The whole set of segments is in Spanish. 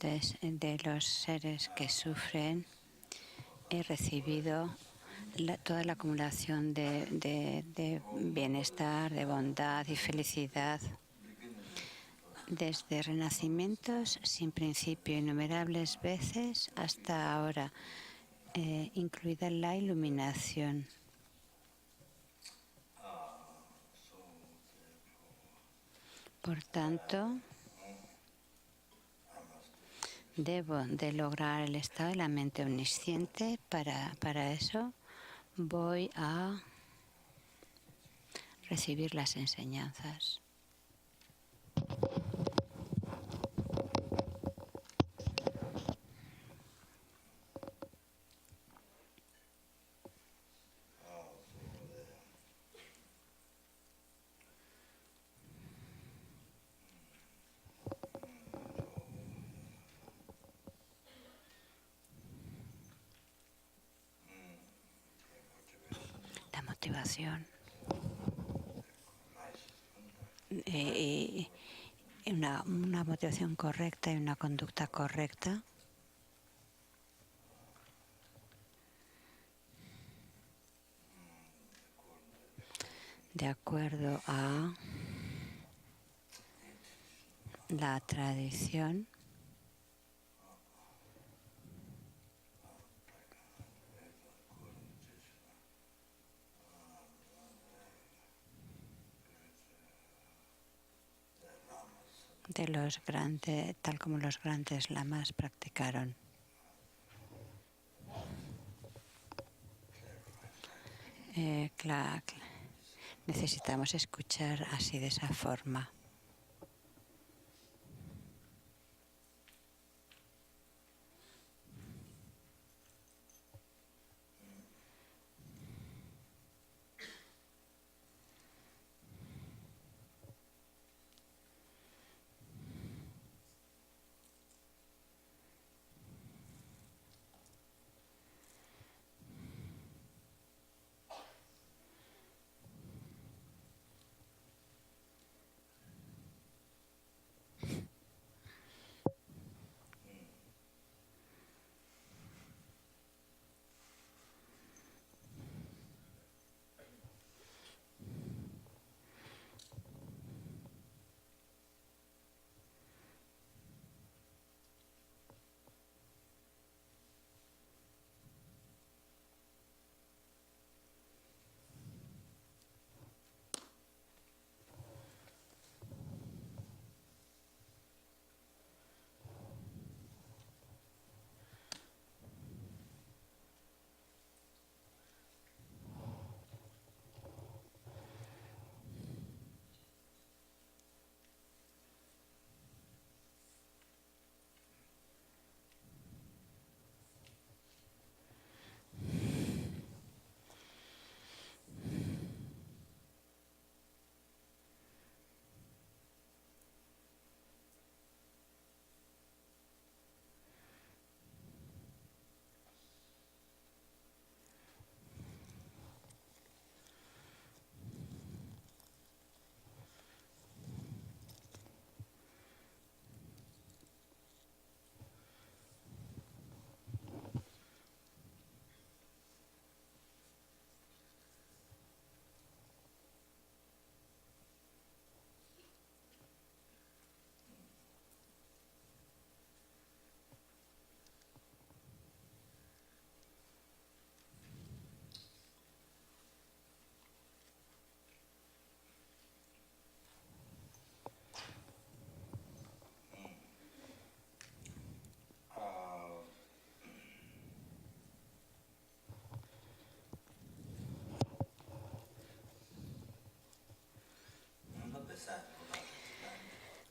antes de los seres que sufren, he recibido toda la acumulación de bienestar, de bondad y felicidad. Desde renacimientos sin principio, innumerables veces hasta ahora, incluida la iluminación. Por tanto, debo de lograr el estado de la mente omnisciente. Para eso voy a recibir las enseñanzas. La motivación. Una motivación correcta y una conducta correcta de acuerdo a la tradición de los grandes, tal como los grandes lamas practicaron. Necesitamos escuchar así, de esa forma.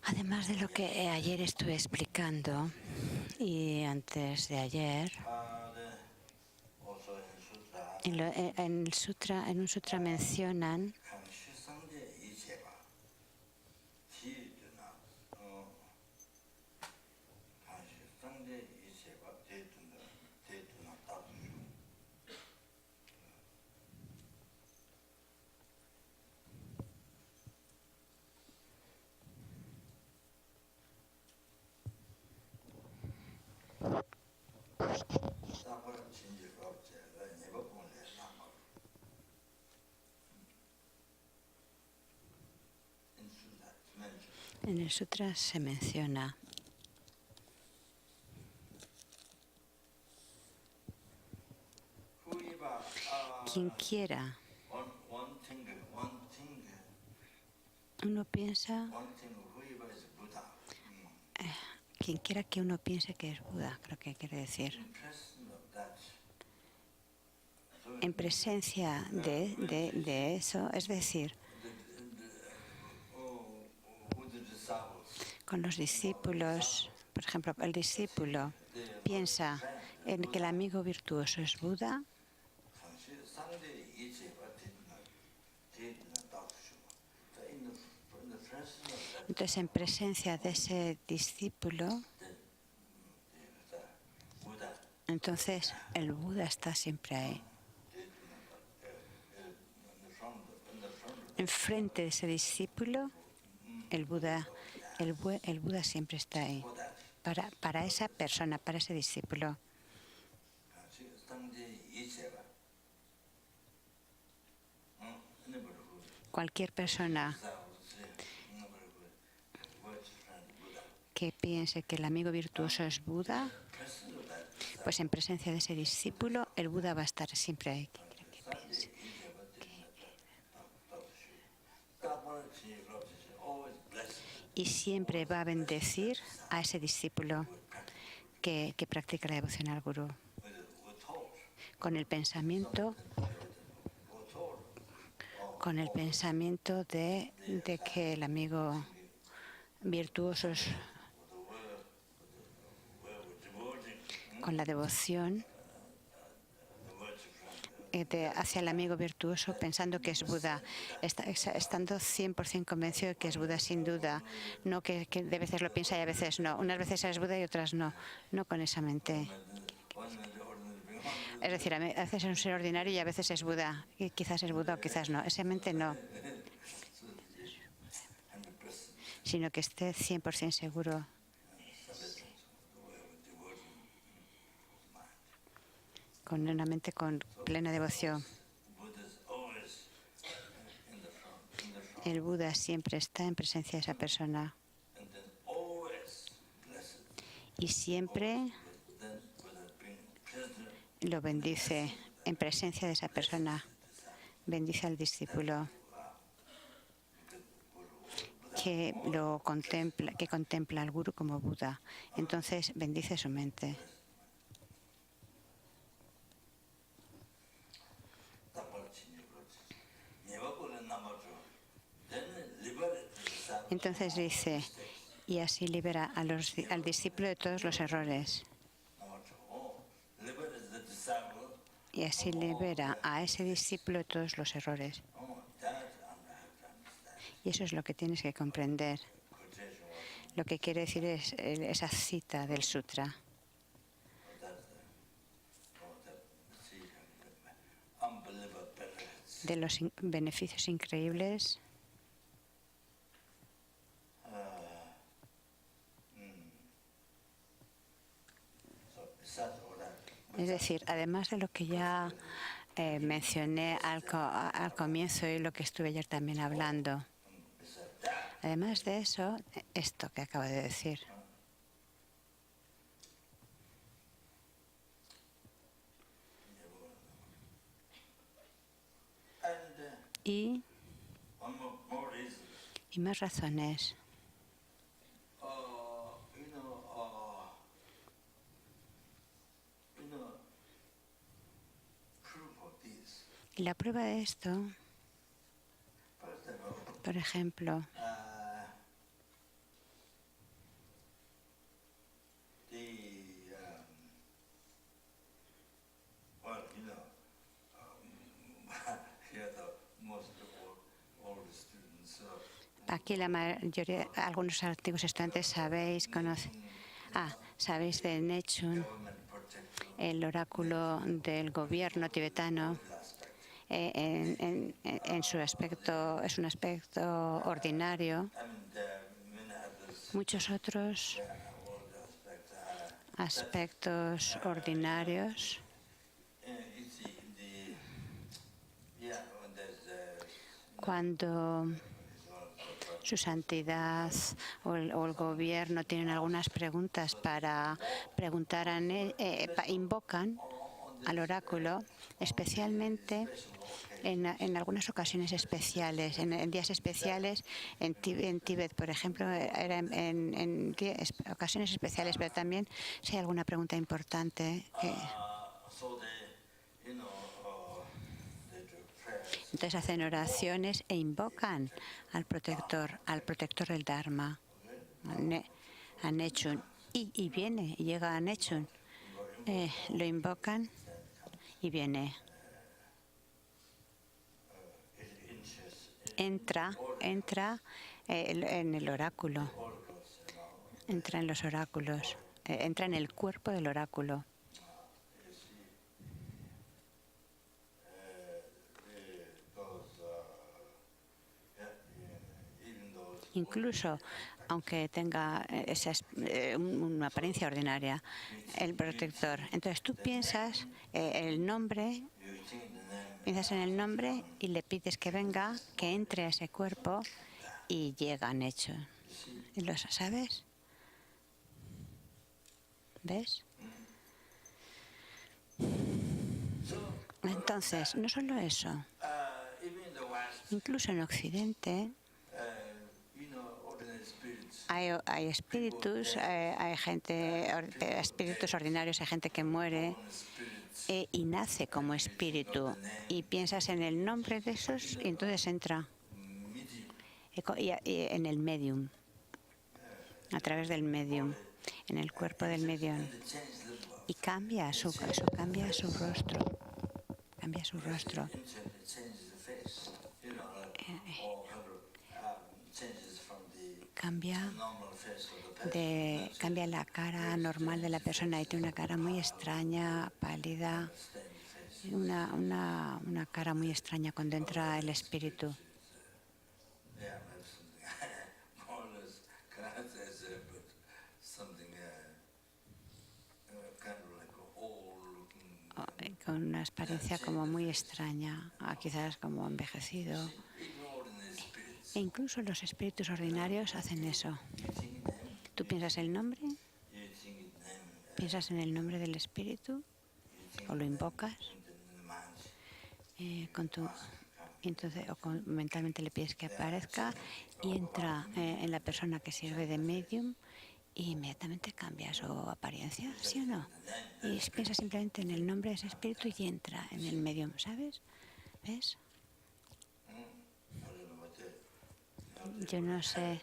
Además de lo que ayer estuve explicando y antes de ayer, en un sutra mencionan En el sutra se menciona quien quiera, uno piensa, quien quiera que uno piense que es Buda, creo que quiere decir. En presencia de eso, es decir, con los discípulos, por ejemplo, el discípulo piensa en que el amigo virtuoso es Buda, entonces en presencia de ese discípulo, entonces el Buda está siempre ahí. Enfrente de ese discípulo, el Buda siempre está ahí. Para esa persona, para ese discípulo. Cualquier persona que piense que el amigo virtuoso es Buda, pues en presencia de ese discípulo, el Buda va a estar siempre ahí. Y siempre va a bendecir a ese discípulo que practica la devoción al Gurú. Con el pensamiento de que el amigo virtuoso es, con la devoción hacia el amigo virtuoso, pensando que es Buda, estando 100% convencido de que es Buda sin duda, no que de veces lo piensa y a veces no. Unas veces es Buda y otras no. No con esa mente. Es decir, a veces es un ser ordinario y a veces es Buda. Y quizás es Buda o quizás no. Esa mente no. Sino que esté 100% seguro con una mente con plena devoción. El Buda siempre está en presencia de esa persona. Y siempre lo bendice en presencia de esa persona. Bendice al discípulo que contempla al Gurú como Buda. Entonces bendice su mente. Entonces dice, y así libera al discípulo de todos los errores. Y así libera a ese discípulo de todos los errores. Y eso es lo que tienes que comprender. Lo que quiere decir es esa cita del sutra. De los beneficios increíbles es decir, además de lo que ya mencioné al comienzo y lo que estuve ayer también hablando, además de eso, esto que acabo de decir. Y más razones. Y la prueba de esto, por ejemplo, aquí la mayoría, algunos antiguos estudiantes sabéis de Nechun, el oráculo del gobierno tibetano. En su aspecto, es un aspecto ordinario. Muchos otros aspectos ordinarios cuando su santidad o el gobierno tienen algunas preguntas para preguntar, invocan al oráculo, especialmente en algunas ocasiones especiales, en días especiales. En Tíbet, por ejemplo, era en ocasiones especiales, pero también si hay alguna pregunta importante. Entonces hacen oraciones e invocan al protector del Dharma, a Nechun. Y viene, llega a Nechun. Lo invocan y viene. Entra en el oráculo. Entra en los oráculos. Entra en el cuerpo del oráculo. Incluso aunque tenga una apariencia ordinaria, el protector. Entonces tú piensas el nombre, piensas en el nombre y le pides que venga, que entre a ese cuerpo y llegan hechos. ¿Lo sabes? ¿Ves? Entonces, no solo eso, incluso en Occidente hay espíritus, hay espíritus ordinarios, hay gente que muere y nace como espíritu, y piensas en el nombre de esos y entonces entra en el medium, a través del medium, en el cuerpo del medium, y cambia su rostro. Cambia su rostro. Cambia la cara normal de la persona y tiene una cara muy extraña, pálida, una cara muy extraña cuando entra el espíritu. Con una apariencia como muy extraña, quizás como envejecido. E incluso los espíritus ordinarios hacen eso. Tú piensas el nombre, piensas en el nombre del espíritu o lo invocas entonces, mentalmente le pides que aparezca y entra en la persona que sirve de medium y inmediatamente cambia su apariencia, ¿sí o no? Y piensa simplemente en el nombre de ese espíritu y entra en el medium, ¿sabes? ¿Ves? Yo no sé,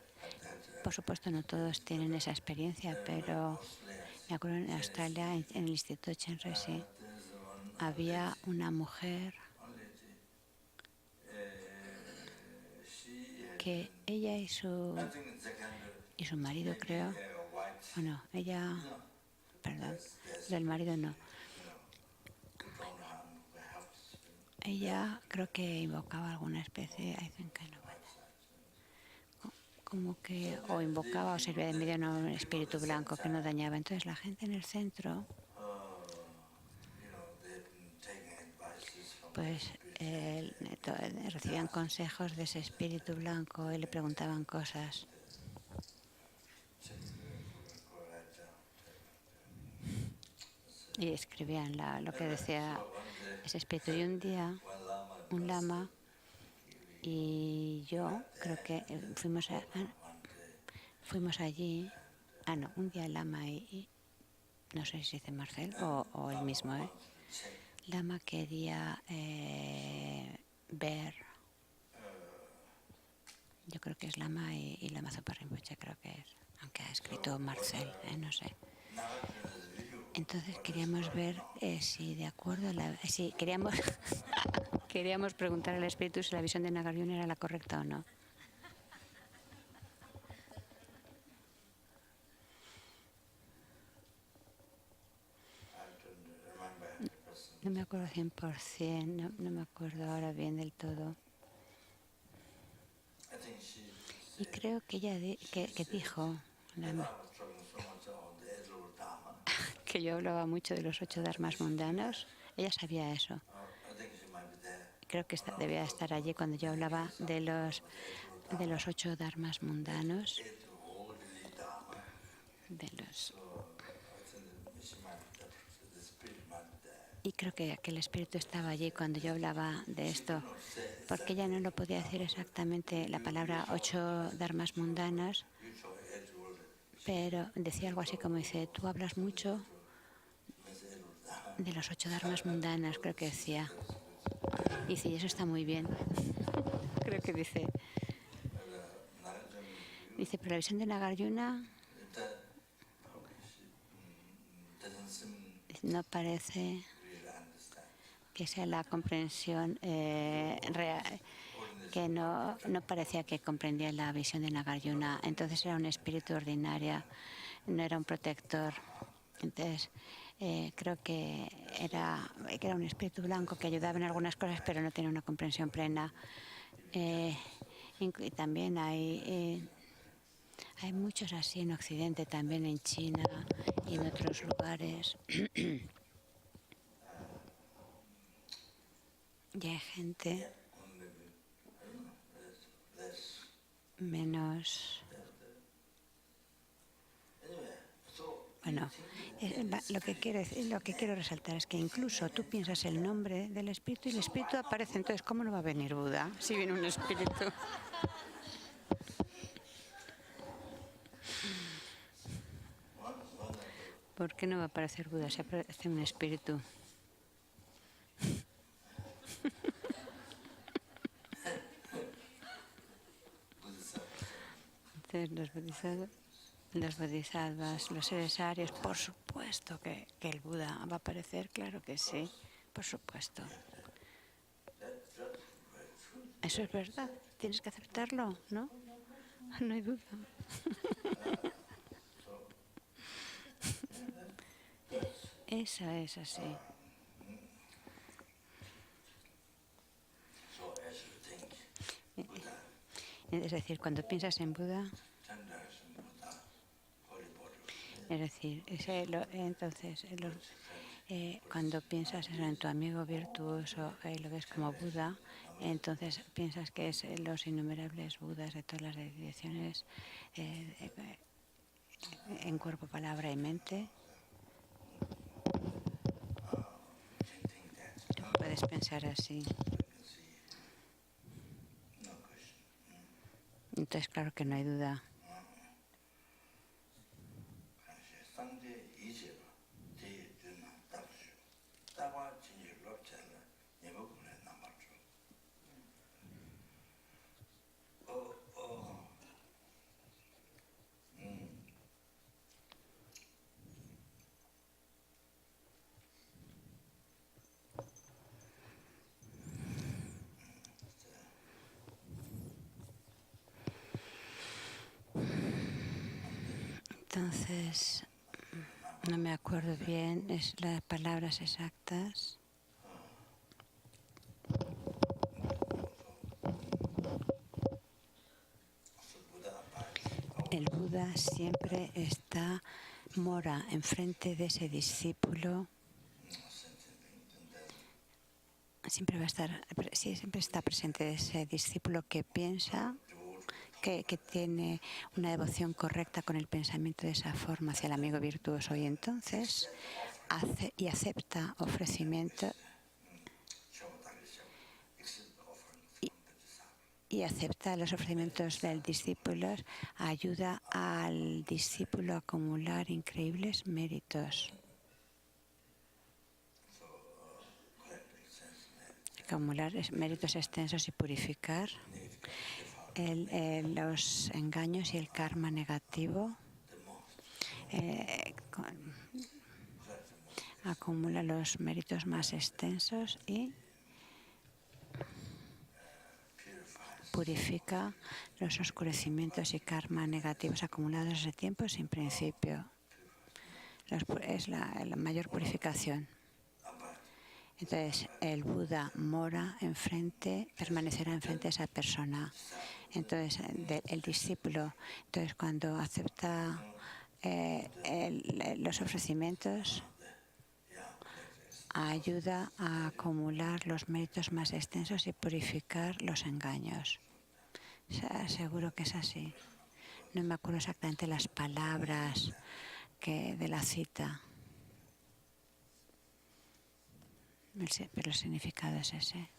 por supuesto no todos tienen esa experiencia, pero me acuerdo en Australia, en el Instituto Chenrezig, había una mujer que ella y su marido, creo, o no, perdón, del marido no. Ella creo que invocaba alguna especie, como que o invocaba o servía de medio a un espíritu blanco que no dañaba. Entonces la gente en el centro pues recibían consejos de ese espíritu blanco y le preguntaban cosas. Y escribían lo que decía ese espíritu. Y un día, un lama y yo, creo que fuimos allí. Un día el lama y no sé si dice Marcel o el mismo, Lama quería ver, yo creo que es Lama y Lama Zopa Rinpoche, creo que es, aunque ha escrito Marcel, no sé. Entonces queríamos ver si de acuerdo si queríamos queríamos preguntar al espíritu si la visión de Nagarjuna era la correcta o no. No me acuerdo 100%, no me acuerdo ahora bien del todo. Y creo que ella que dijo que yo hablaba mucho de los 8 dharmas mundanos. Ella sabía eso. Creo que debía estar allí cuando yo hablaba de los de los 8 dharmas mundanos, y creo que el espíritu estaba allí cuando yo hablaba de esto, porque ella no lo podía decir exactamente la palabra 8 dharmas mundanas, pero decía algo así como dice, tú hablas mucho de los 8 dharmas mundanas, creo que decía. Dice, y eso está muy bien. Creo que dice, pero la visión de Nagarjuna no parece que sea la comprensión real, que no parecía que comprendía la visión de Nagarjuna. Entonces era un espíritu ordinario, no era un protector. Entonces creo que era un espíritu blanco que ayudaba en algunas cosas, pero no tenía una comprensión plena. Y también hay muchos así en Occidente, también en China y en otros lugares. Y hay gente menos... Bueno, lo que quiero resaltar es que incluso tú piensas el nombre del espíritu y el espíritu aparece. Entonces, ¿cómo no va a venir Buda si viene un espíritu? ¿Por qué no va a aparecer Buda si aparece un espíritu? Entonces, los bodhisattvas, los seres arios, por supuesto que el Buda va a aparecer, claro que sí, por supuesto. Eso es verdad, tienes que aceptarlo, ¿no? No hay duda. Eso es así. Es decir, cuando piensas en Buda, es decir, entonces, cuando piensas en tu amigo virtuoso y lo ves como Buda, entonces piensas que es los innumerables Budas de todas las direcciones en cuerpo, palabra y mente. Puedes pensar así. Entonces, claro que no hay duda. Entonces, no me acuerdo bien las palabras exactas. El Buda siempre mora enfrente de ese discípulo. Siempre está presente ese discípulo que piensa, que tiene una devoción correcta con el pensamiento de esa forma hacia el amigo virtuoso, y entonces acepta ofrecimiento y acepta los ofrecimientos del discípulo, ayuda al discípulo a acumular increíbles méritos. Acumular méritos extensos y purificar los engaños y el karma negativo. Acumula los méritos más extensos y purifica los oscurecimientos y karma negativos acumulados desde tiempo sin principio. Es la mayor purificación. Entonces, el Buda permanecerá enfrente de esa persona. Entonces, el discípulo, cuando acepta los ofrecimientos, ayuda a acumular los méritos más extensos y purificar los engaños. Seguro que es así. No me acuerdo exactamente las palabras de la cita, pero el significado es ese.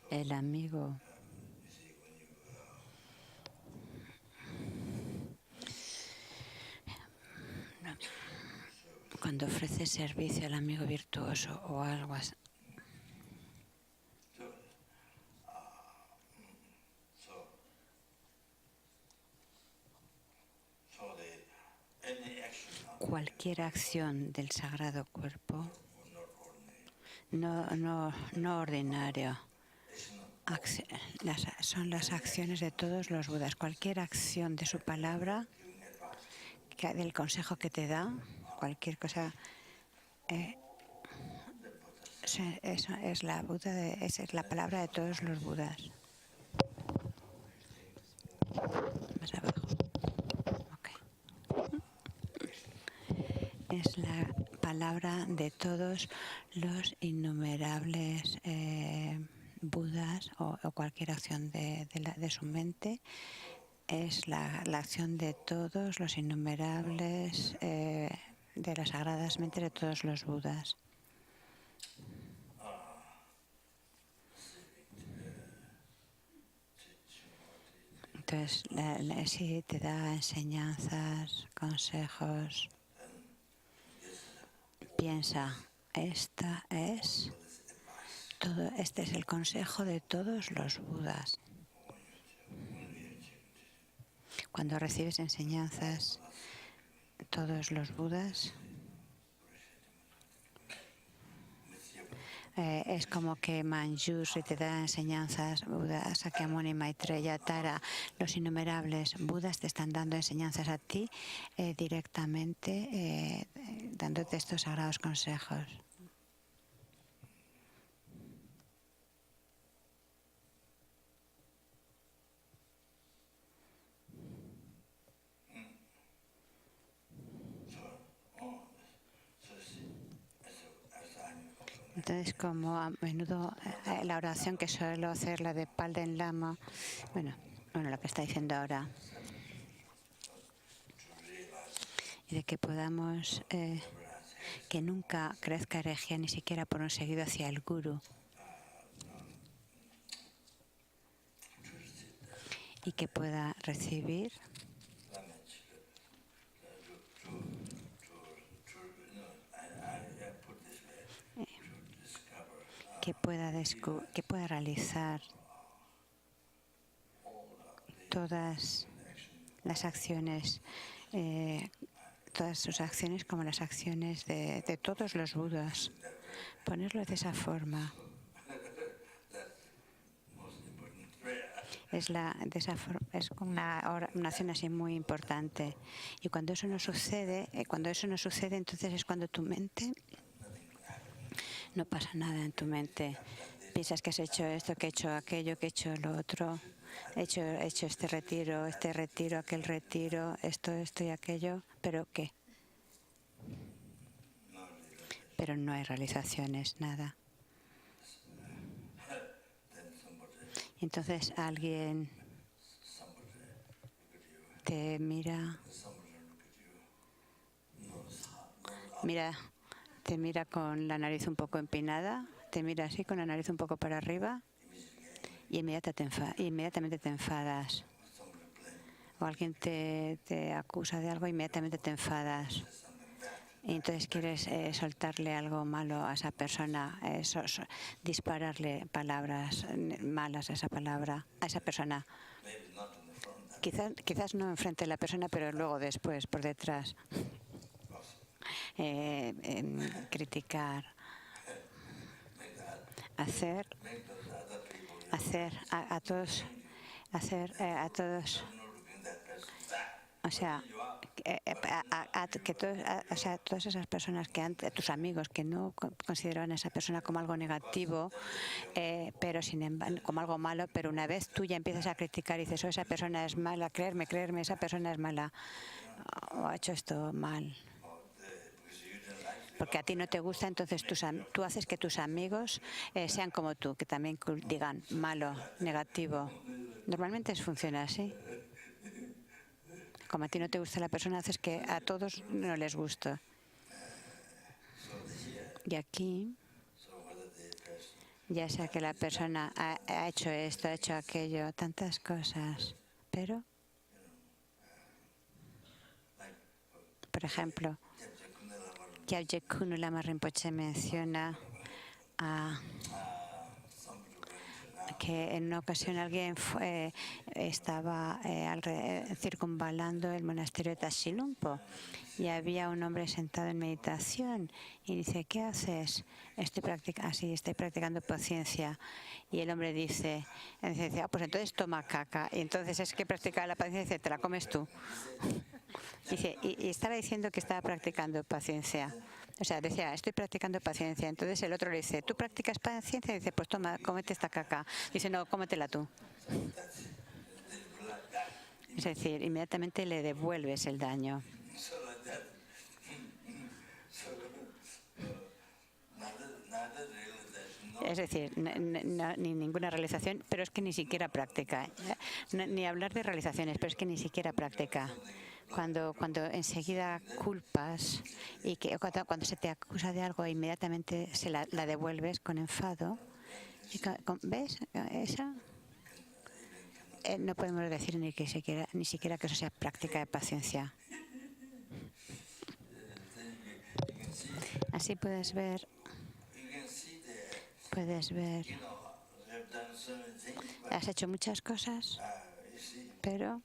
El amigo cuando ofrece servicio al amigo virtuoso o algo así, cualquier acción del Sagrado Cuerpo, no ordinario, son las acciones de todos los Budas. Cualquier acción de su palabra, del consejo que te da, cualquier cosa, eso es la esa es la palabra de todos los Budas. Más abajo. Okay. Es la palabra de todos los innumerables Budas o cualquier acción de su mente. Es la acción de todos los innumerables de las sagradas mentes de todos los Budas. Entonces, sí te da enseñanzas, consejos. Piensa, este es el consejo de todos los Budas. Cuando recibes enseñanzas, todos los Budas, es como que Manjushri te da enseñanzas, Buda, Sakyamuni, Maitreya, Tara, los innumerables Budas te están dando enseñanzas a ti directamente, dándote estos sagrados consejos. Entonces, como a menudo la oración que suelo hacer, la de Palden Lama, bueno, lo que está diciendo ahora, y de que podamos, que nunca crezca herejía ni siquiera por un seguido hacia el Guru, y que pueda recibir que pueda realizar todas las acciones, todas sus acciones como las acciones de todos los Budas. Ponerlo de esa forma. Es una acción así muy importante. Y cuando eso no sucede, entonces es cuando tu mente, no pasa nada en tu mente. Piensas que has hecho esto, que he hecho aquello, que he hecho lo otro, he hecho este retiro, aquel retiro, esto y aquello, pero ¿qué? Pero no hay realizaciones, nada. Entonces alguien te te mira con la nariz un poco empinada, te mira así con la nariz un poco para arriba y inmediatamente te enfadas. O alguien te acusa de algo, inmediatamente te enfadas. Y entonces quieres soltarle algo malo a esa persona, dispararle palabras malas a esa persona. Quizás no enfrente de la persona, pero luego después, por detrás. Criticar. Hacer a todos. O sea, todas esas personas tus amigos que no consideraban a esa persona como algo negativo, pero sin embargo, como algo malo, pero una vez tú ya empiezas a criticar y dices, esa persona es mala, creerme, esa persona es mala, o ha hecho esto mal. Porque a ti no te gusta, entonces tú haces que tus amigos sean como tú, que también digan malo, negativo. Normalmente funciona así. Como a ti no te gusta la persona, haces que a todos no les gusta. Y aquí, ya sea que la persona ha hecho esto, ha hecho aquello, tantas cosas, pero, por ejemplo, Gyabje Khunu Lama Rinpoche menciona que en una ocasión alguien estaba circunvalando el monasterio de Tashilhunpo y había un hombre sentado en meditación y dice, ¿qué haces? Estoy practicando paciencia. Y el hombre dice, pues entonces toma caca. Y entonces es que practica la paciencia y dice, te la comes tú. Dice, y estaba diciendo que estaba practicando paciencia. O sea, decía, estoy practicando paciencia. Entonces el otro le dice, ¿tú practicas paciencia? Y dice, pues toma, cómete esta caca. Dice, no, cómetela tú. Es decir, inmediatamente le devuelves el daño. Es decir, ni ninguna realización, pero es que ni siquiera práctica. Ni hablar de realizaciones, pero es que ni siquiera práctica. Cuando enseguida culpas y que cuando se te acusa de algo inmediatamente la devuelves con enfado. ¿Ves? Esa no podemos decir ni siquiera que eso sea práctica de paciencia. Así puedes ver, has hecho muchas cosas, pero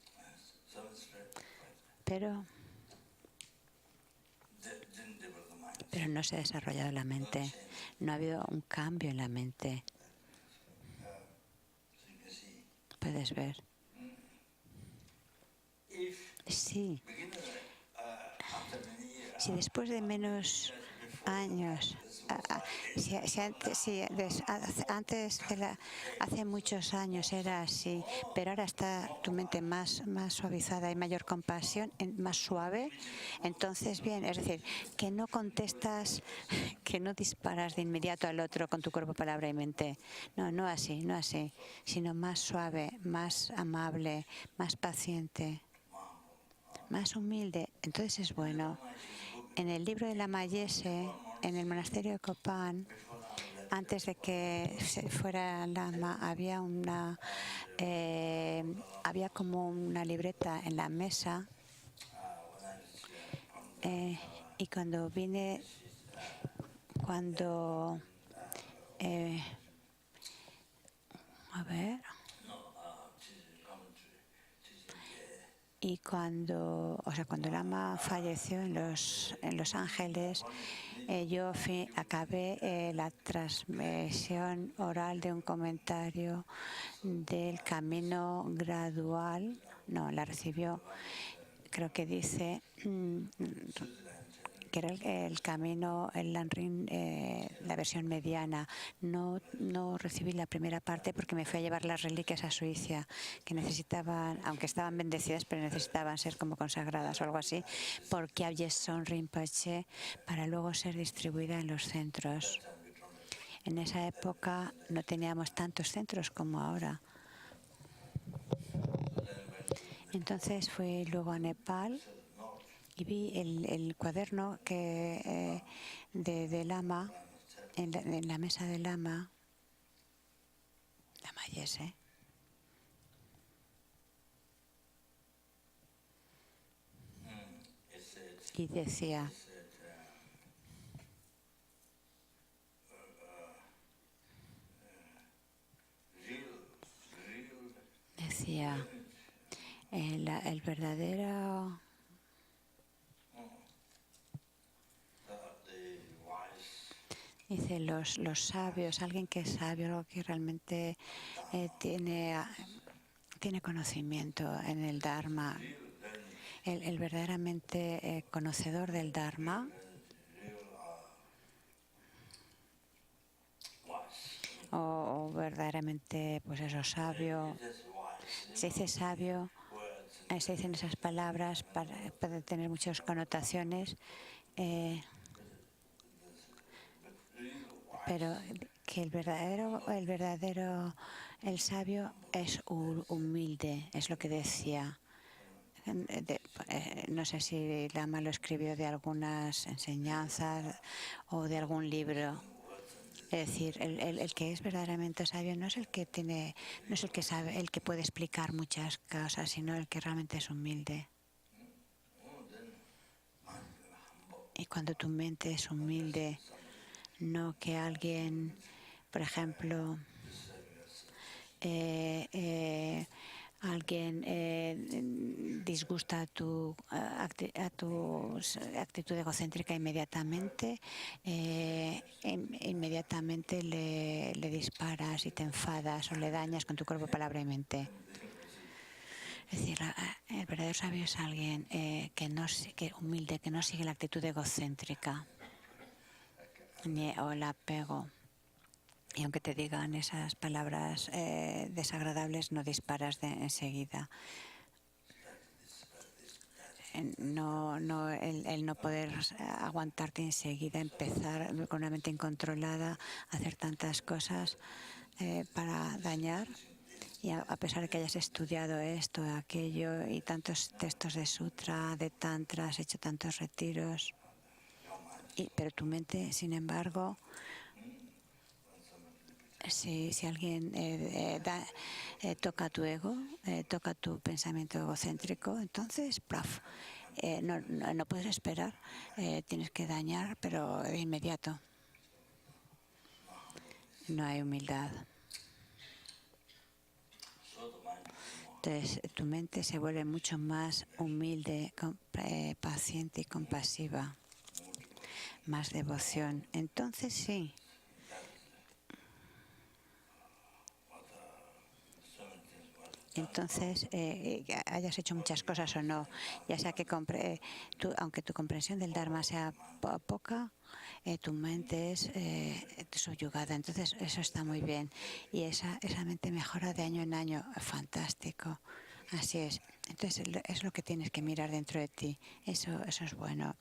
no se ha desarrollado la mente. No ha habido un cambio en la mente. Puedes ver. Sí. Si después de menos años, hace muchos años era así, pero ahora está tu mente más suavizada y mayor compasión, más suave, entonces bien, es decir, que no contestas, que no disparas de inmediato al otro con tu cuerpo, palabra y mente. No así, sino más suave, más amable, más paciente, más humilde. Entonces es bueno. En el libro de Lama Yese, en el monasterio de Kopan, antes de que se fuera Lama, había como una libreta en la mesa. Y cuando vine, cuando Lama falleció en Los Ángeles, yo acabé la transmisión oral de un comentario del camino gradual. No, la recibió, creo que dice que era el camino, el Lanrin, la versión mediana. No recibí la primera parte porque me fui a llevar las reliquias a Suiza, que necesitaban, aunque estaban bendecidas, pero necesitaban ser como consagradas o algo así, por Kyabje Son Rinpoche, para luego ser distribuida en los centros. En esa época no teníamos tantos centros como ahora. Entonces fui luego a Nepal y vi el cuaderno de Lama, en la mesa de Lama Yese. Y decía, el verdadero dice los sabios, alguien que es sabio, algo que realmente tiene conocimiento en el Dharma, el verdaderamente conocedor del Dharma, o verdaderamente, pues eso, sabio. Se dice sabio, se dicen esas palabras, pueden tener muchas connotaciones, pero que el sabio es humilde, es lo que decía. No sé si Lama lo escribió de algunas enseñanzas o de algún libro. Es decir, el que es verdaderamente sabio no es el que sabe, el que puede explicar muchas cosas, sino el que realmente es humilde. Y cuando tu mente es humilde, no que alguien, por ejemplo, alguien disgusta a tu actitud egocéntrica inmediatamente, inmediatamente le disparas y te enfadas o le dañas con tu cuerpo, palabra y mente. Es decir, el verdadero sabio es alguien que humilde, que no sigue la actitud egocéntrica o el apego. Y aunque te digan esas palabras desagradables, no disparas enseguida. El no poder aguantarte enseguida, empezar con una mente incontrolada, hacer tantas cosas para dañar. Y a pesar de que hayas estudiado esto, aquello y tantos textos de sutra, de tantra, has hecho tantos retiros, pero tu mente, sin embargo, si alguien toca tu ego, toca tu pensamiento egocéntrico, entonces, no puedes esperar, tienes que dañar, pero de inmediato. No hay humildad. Entonces, tu mente se vuelve mucho más humilde, paciente y compasiva, más devoción. Entonces, sí. Entonces, hayas hecho muchas cosas o no, ya sea que aunque tu comprensión del Dharma sea poca, tu mente es subyugada. Entonces, eso está muy bien. Y esa mente mejora de año en año. Fantástico. Así es. Entonces, es lo que tienes que mirar dentro de ti. Eso es bueno.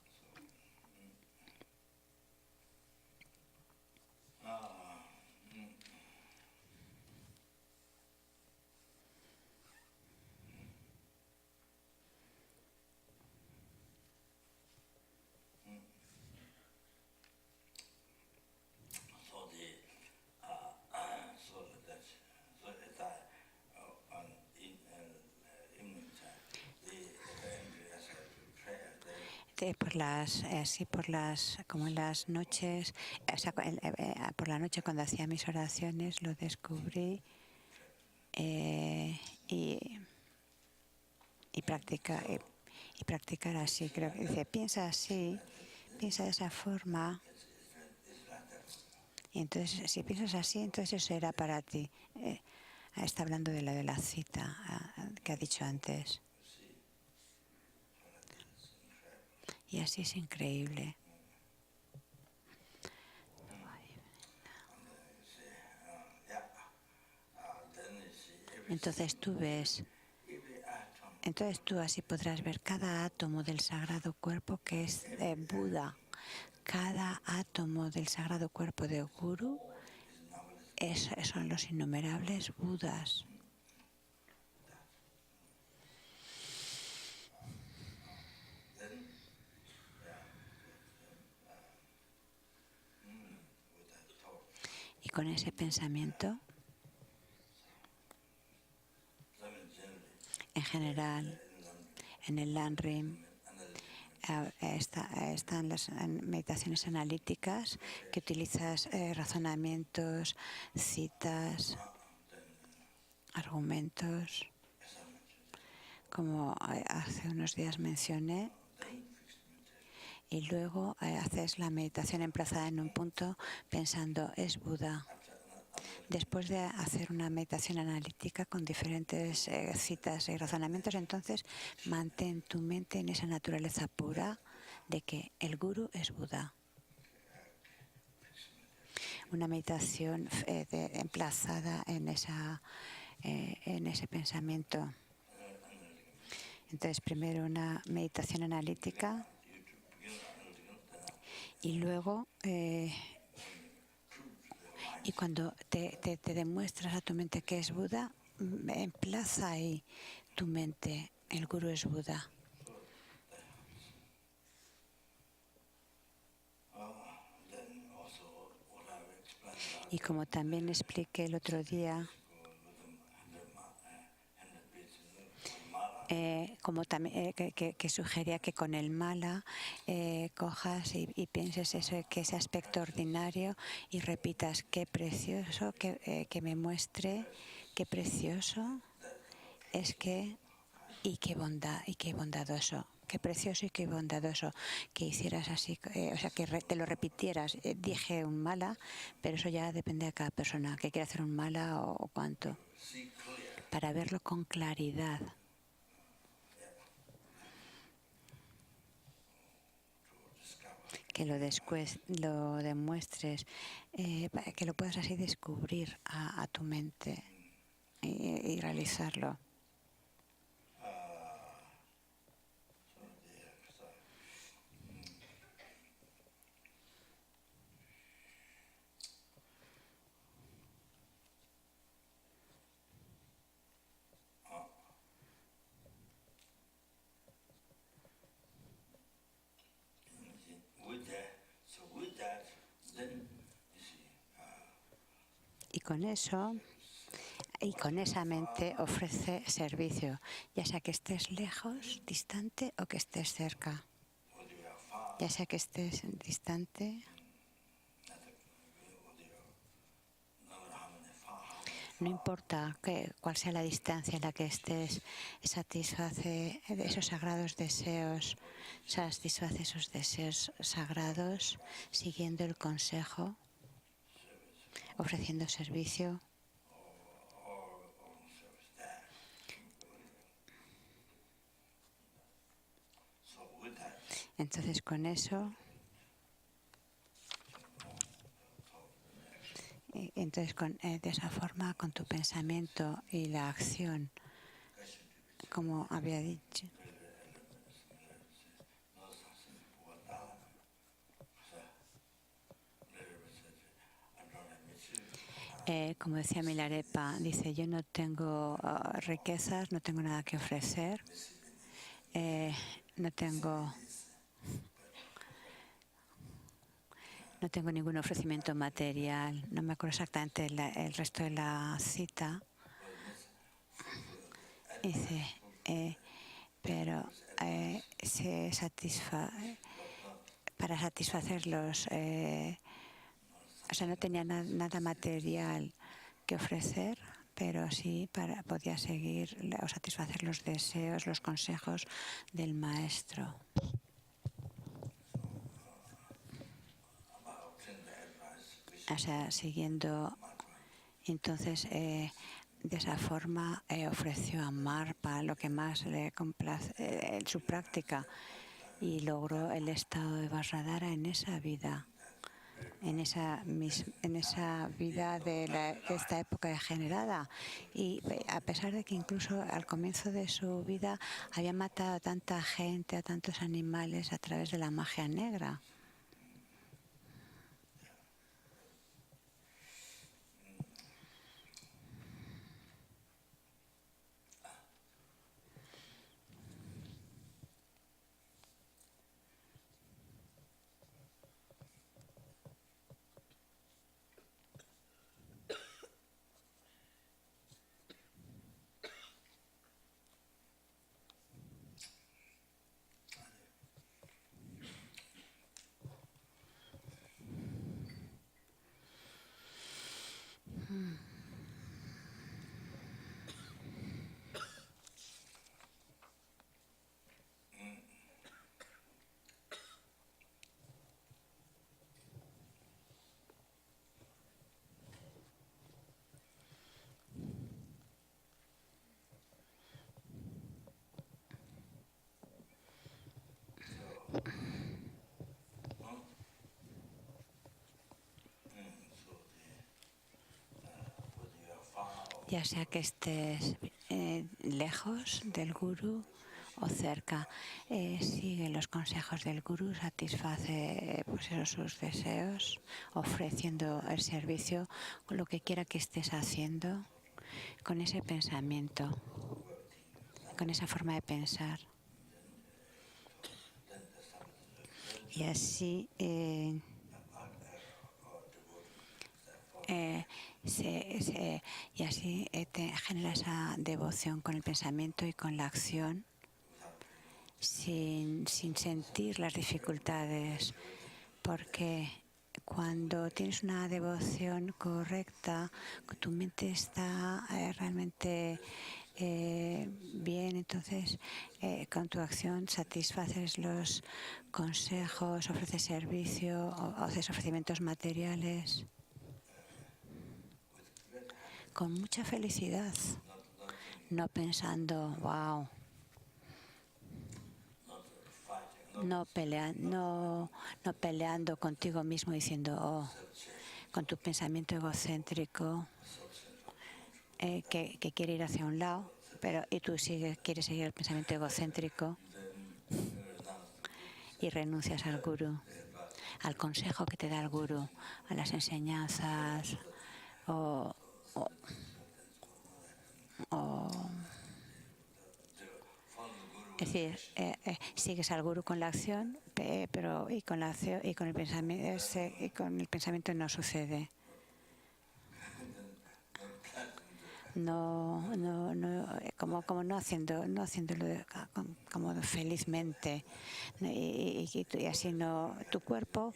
Como en las noches, o sea, por la noche cuando hacía mis oraciones lo descubrí y practicar así. Creo que dice, piensa así, piensa de esa forma. Y entonces, si piensas así, entonces eso era para ti. Está hablando de la cita que ha dicho antes. Y así es increíble. Entonces tú así podrás ver cada átomo del sagrado cuerpo que es Buda. Cada átomo del sagrado cuerpo de Guru son los innumerables Budas. Y con ese pensamiento, en general, en el Lanrim, están las meditaciones analíticas que utilizas razonamientos, citas, argumentos, como hace unos días mencioné, y luego haces la meditación emplazada en un punto pensando, es Buda. Después de hacer una meditación analítica con diferentes citas y razonamientos, entonces mantén tu mente en esa naturaleza pura de que el Guru es Buda. Una meditación emplazada en ese pensamiento. Entonces, primero una meditación analítica y luego, y cuando te demuestras a tu mente que es Buda, emplaza ahí tu mente, el Guru es Buda. Y como también expliqué el otro día, como también que sugería que con el mala cojas y pienses que ese aspecto ordinario y repitas qué precioso que me muestre Qué precioso es que, y qué bondadoso. Qué precioso y qué bondadoso que hicieras así, o sea, que te lo repitieras. Dije un mala, pero eso ya depende de cada persona, que quiere hacer un mala o cuánto. Para verlo con claridad. Que lo demuestres, que lo puedas así descubrir a tu mente y realizarlo. Y con eso, y con esa mente ofrece servicio, ya sea que estés lejos, distante o que estés cerca. Ya sea que estés distante, no importa cuál sea la distancia en la que estés, satisface esos sagrados deseos, satisface esos deseos sagrados siguiendo el consejo, ofreciendo servicio. Entonces con eso, de esa forma, con tu pensamiento y la acción, como había dicho, como decía Milarepa, dice, yo no tengo riquezas, no tengo nada que ofrecer, no tengo ningún ofrecimiento material. No me acuerdo exactamente el resto de la cita. Dice, pero para satisfacerlos, o sea, no tenía nada material que ofrecer, pero sí podía seguir o satisfacer los deseos, los consejos del maestro. O sea, siguiendo, entonces de esa forma ofreció a Marpa lo que más le complace en su práctica y logró el estado de Vajradhara en esa vida, en esa vida de esta época degenerada. Y a pesar de que incluso al comienzo de su vida había matado a tanta gente, a tantos animales a través de la magia negra. Ya sea que estés lejos del gurú o cerca, sigue los consejos del gurú, satisface pues sus deseos, ofreciendo el servicio, lo que quiera que estés haciendo, con ese pensamiento, con esa forma de pensar. Y así te genera esa devoción con el pensamiento y con la acción sin sentir las dificultades, porque Cuando tienes una devoción correcta, tu mente está realmente bien, entonces con tu acción satisfaces los consejos, ofreces servicio, haces ofrecimientos materiales con mucha felicidad, no pensando, wow, no peleando contigo mismo diciendo, oh, con tu pensamiento egocéntrico que quiere ir hacia un lado, pero y tú quieres seguir el pensamiento egocéntrico y renuncias al gurú, al consejo que te da el gurú, a las enseñanzas o, o, o es decir, sigues al gurú con la acción, pero y con la acción y con el pensamiento no sucede. Como no haciéndolo como felizmente, y así no, tu cuerpo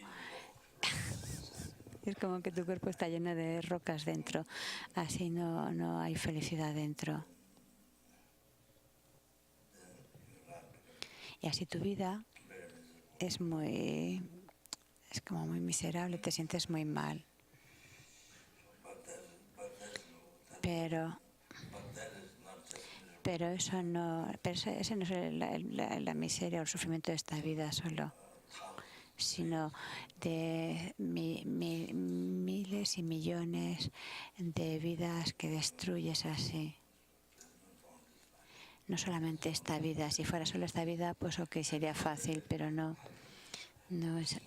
es como que tu cuerpo está lleno de rocas dentro, así no hay felicidad dentro. Y así tu vida es como muy miserable, te sientes muy mal. Pero ese no es la miseria o el sufrimiento de esta vida solo, sino de miles y millones de vidas que destruyes así. No solamente esta vida, si fuera solo esta vida, pues ok, sería fácil, pero no es.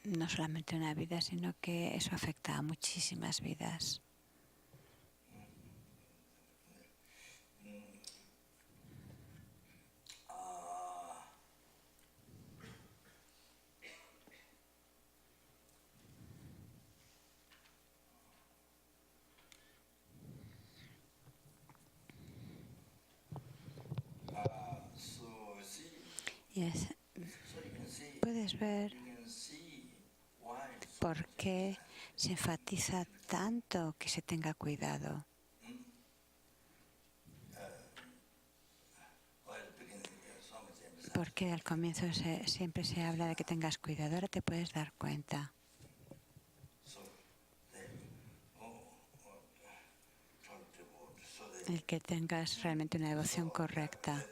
No solamente una vida, sino que eso afecta a muchísimas vidas. Puedes ver por qué se enfatiza tanto que se tenga cuidado. Porque al comienzo siempre se habla de que tengas cuidado, ahora te puedes dar cuenta. El que tengas realmente una devoción correcta.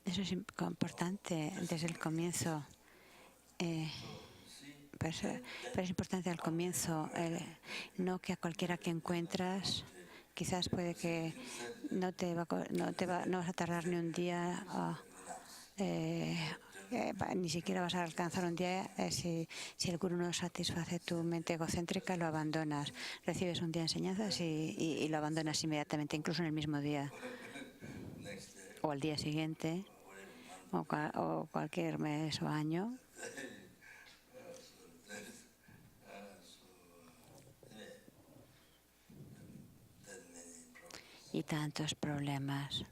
Eso es importante desde el comienzo. Pero es importante al comienzo, no que a cualquiera que encuentras, quizás puede que no vas a tardar ni un día, ni siquiera vas a alcanzar un día. Si el gurú no satisface tu mente egocéntrica, lo abandonas. Recibes un día de enseñanzas y lo abandonas inmediatamente, incluso en el mismo día o al día siguiente o cualquier mes o año. Y tantos problemas.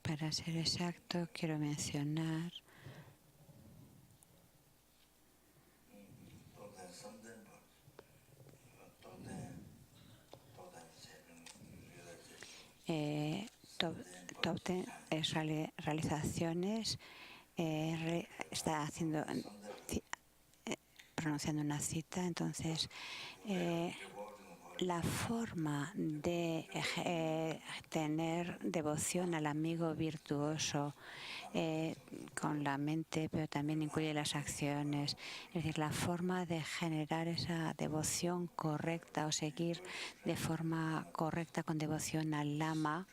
Para ser exacto, quiero mencionar realizaciones, está haciendo pronunciando una cita. Entonces, la forma de tener devoción al amigo virtuoso con la mente, pero también incluye las acciones. Es decir, la forma de generar esa devoción correcta o seguir de forma correcta con devoción al Lama.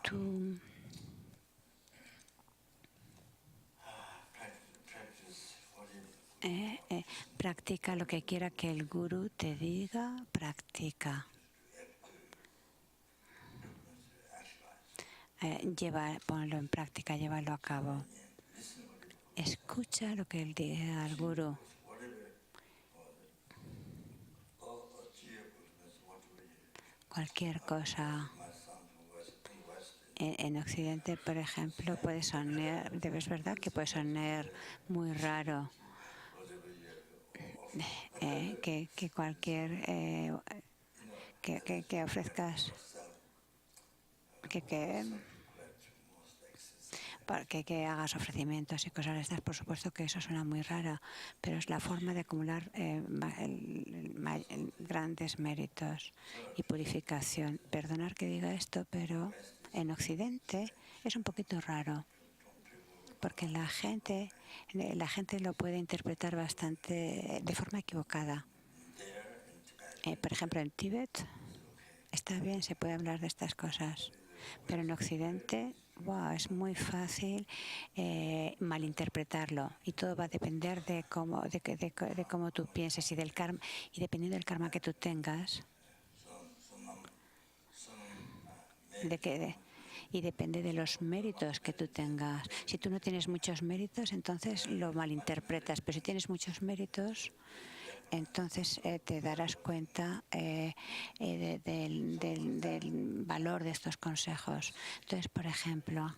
Tú practica lo que quiera que el gurú te diga, practica. Ponlo en práctica, llévalo a cabo. Escucha lo que él diga al gurú. Cualquier cosa. En Occidente, por ejemplo, puede sonar, es verdad que puede sonar muy raro que cualquier que ofrezcas que hagas ofrecimientos y cosas de estas. Por supuesto que eso suena muy raro, pero es la forma de acumular grandes méritos y purificación. Perdonar que diga esto, pero en Occidente es un poquito raro, porque la gente lo puede interpretar bastante de forma equivocada. Por ejemplo, en Tíbet está bien, se puede hablar de estas cosas, pero en Occidente es muy fácil malinterpretarlo, y todo va a depender de cómo tú pienses y del karma, y dependiendo del karma que tú tengas, y depende de los méritos que tú tengas. Si tú no tienes muchos méritos, entonces lo malinterpretas, pero si tienes muchos méritos, entonces te darás cuenta del valor de estos consejos. Entonces, por ejemplo,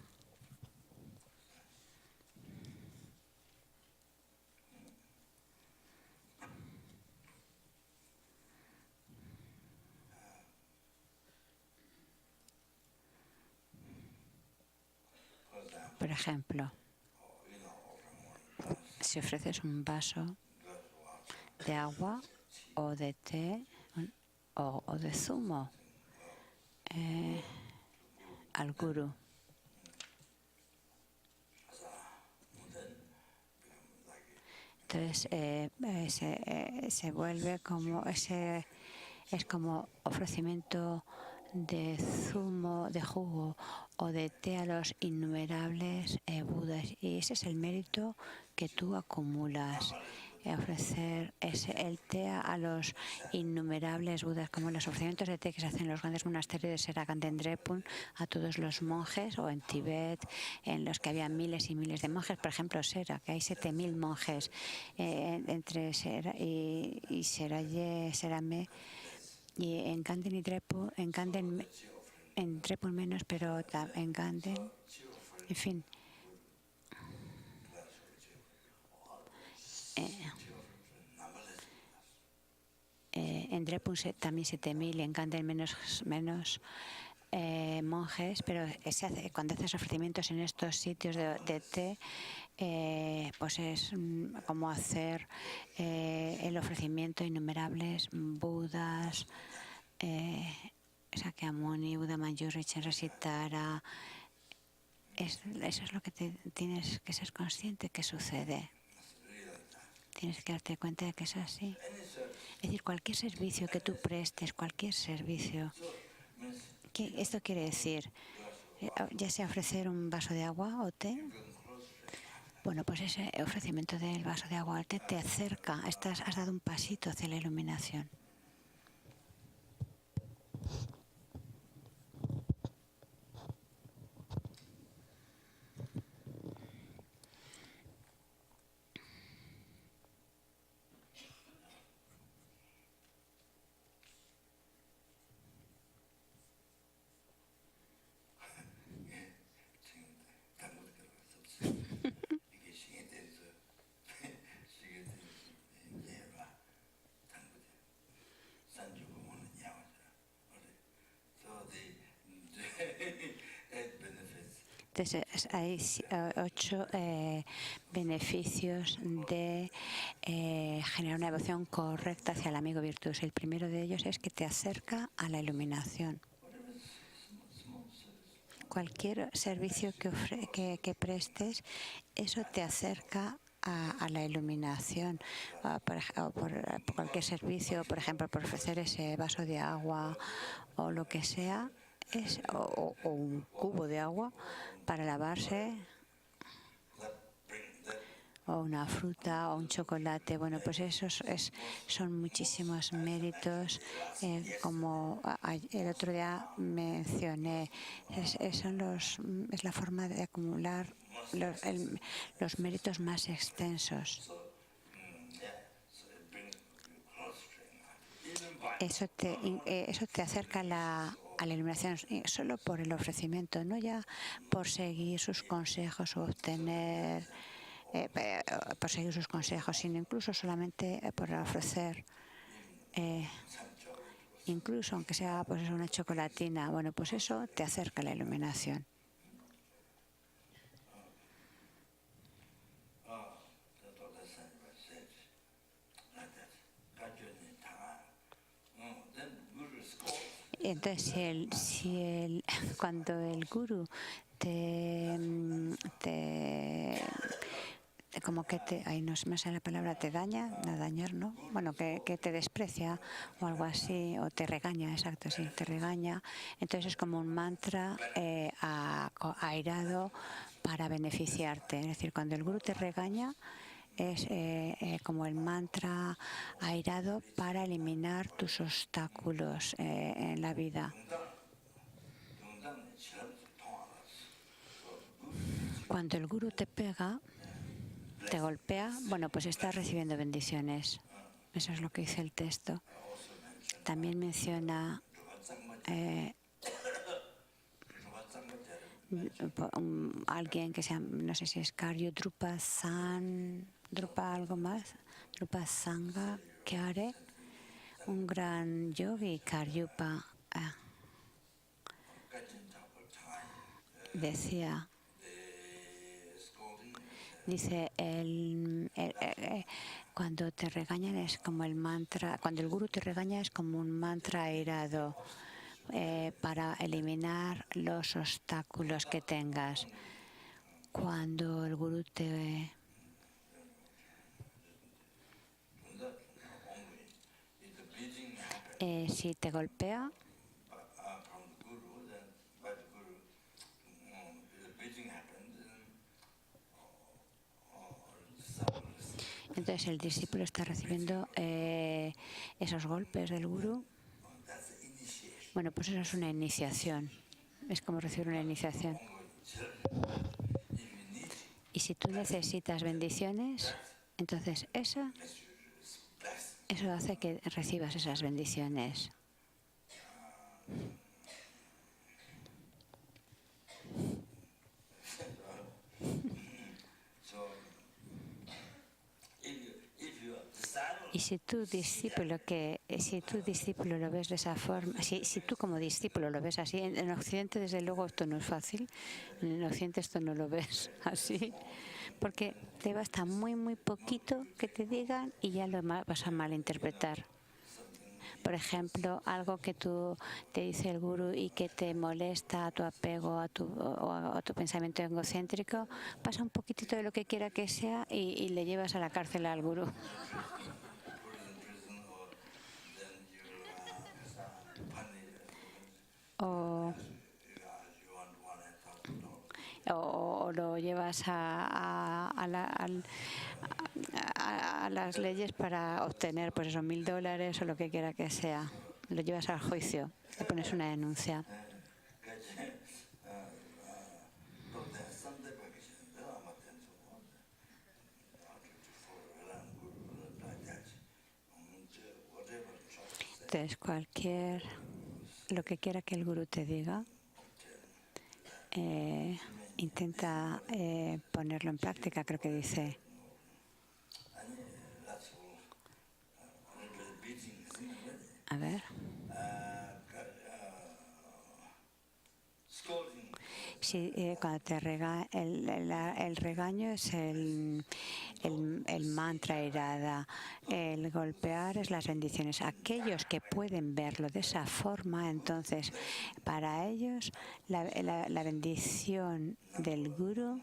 si ofreces un vaso de agua o de té o de zumo al gurú, entonces se vuelve como es como ofrecimiento de zumo, de jugo o de té a los innumerables Budas, y ese es el mérito que tú acumulas. Ofrecer el té a los innumerables Budas, como los ofrecimientos de té que se hacen en los grandes monasterios de Serakandendrepun a todos los monjes, o en Tibet, en los que había miles y miles de monjes. Por ejemplo, Sera, que hay 7.000 monjes entre Sera y Serame, y en Kanden y Drepo, en Drepun menos, pero en Kanden, en fin. En Drepun también 7.000, en Kanden menos monjes, pero cuando haces ofrecimientos en estos sitios de té, pues es como hacer el ofrecimiento a innumerables Budas, Sakyamuni, Buda Manjusri, Chandrasekhara. Eso es lo que tienes que ser consciente que sucede. Tienes que darte cuenta de que es así. Es decir, cualquier servicio que tú prestes, cualquier servicio. Esto quiere decir, ya sea ofrecer un vaso de agua o té. Bueno, pues ese ofrecimiento del vaso de agua o té te acerca, has dado un pasito hacia la iluminación. Entonces, hay 8 beneficios de generar una devoción correcta hacia el amigo virtuoso. El primero de ellos es que te acerca a la iluminación. Cualquier servicio que prestes, eso te acerca a la iluminación. Por cualquier servicio, por ejemplo, por ofrecer ese vaso de agua o lo que sea, o un cubo de agua para lavarse, o una fruta o un chocolate. Bueno, pues son muchísimos méritos. Como el otro día mencioné, es la forma de acumular los méritos más extensos. Eso te acerca a la iluminación solo por el ofrecimiento, no ya por seguir sus consejos o obtener, por seguir sus consejos, sino incluso solamente por ofrecer, incluso aunque sea pues una chocolatina. Bueno, pues eso te acerca a la iluminación. Entonces, cuando el gurú como que no me sale la palabra, te daña, no dañar, ¿no? Bueno, que te desprecia o algo así, o te regaña, exacto, sí, te regaña. Entonces es como un mantra airado para beneficiarte. Es decir, cuando el gurú te regaña, es como el mantra airado para eliminar tus obstáculos en la vida. Cuando el gurú te pega, te golpea, bueno, pues estás recibiendo bendiciones. Eso es lo que dice el texto. También menciona alguien que se llama, no sé si es Karyu Drupa algo más, Drupa Sangha Kyare, un gran yogi, Karyupa, dice, cuando te regañan es como el mantra, cuando el gurú te regaña es como un mantra airado para eliminar los obstáculos que tengas. Cuando el gurú si te golpea, entonces el discípulo está recibiendo esos golpes del gurú. Bueno, pues eso es una iniciación. Es como recibir una iniciación. Y si tú necesitas bendiciones, entonces eso hace que recibas esas bendiciones. Y si tu discípulo lo ves de esa forma, si tú como discípulo lo ves así, en Occidente desde luego esto no es fácil, en Occidente esto no lo ves así, porque te basta muy muy poquito que te digan y ya lo vas a malinterpretar. Por ejemplo, algo que te dice el gurú y que te molesta a tu apego a tu pensamiento egocéntrico, pasa un poquitito de lo que quiera que sea y le llevas a la cárcel al gurú. O lo llevas a las leyes para obtener pues esos $1000 o lo que quiera que sea. Lo llevas al juicio, le pones una denuncia. Entonces, lo que quiera que el gurú te diga, intenta ponerlo en práctica, creo que dice. A ver. Si, cuando te el regaño es el mantra irada, el golpear es las bendiciones. Aquellos que pueden verlo de esa forma, entonces para ellos la bendición del guru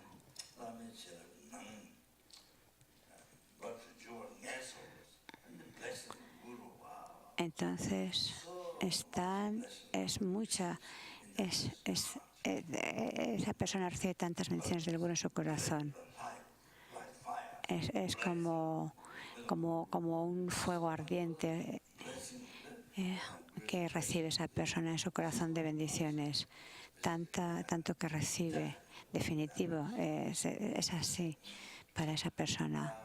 entonces esa persona recibe tantas bendiciones del guru en su corazón. Es como un fuego ardiente que recibe esa persona en su corazón de bendiciones. Tanto que recibe. Definitivo, es así para esa persona.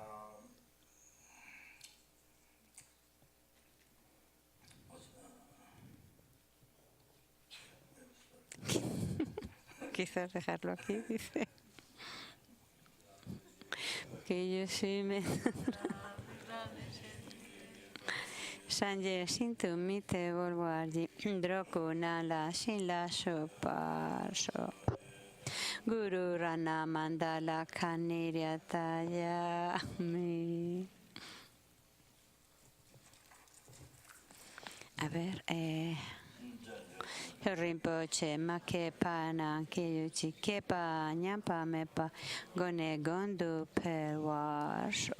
Quizás dejarlo aquí, dice. Que yo sí me... Sanjay sintumite volvardi droku nala shinla shopaso. Guru Rana Mandala Kaniriataya mi. A ver, Rinpoche, Makepa, Nankiyuchi, Kepa, Nyampa, Mepa, Gone Gondu, Perwash,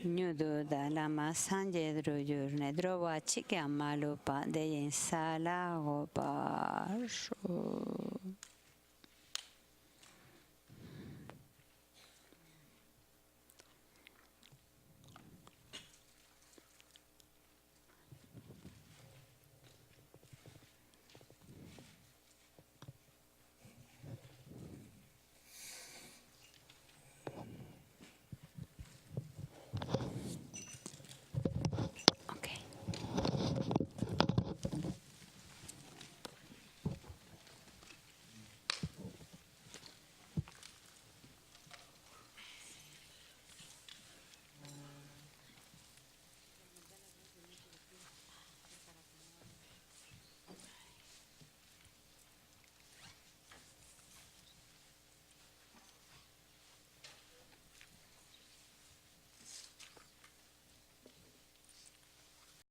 Nyudu da lama sanje drujur ne drova chike amalupa de yin sala gopa.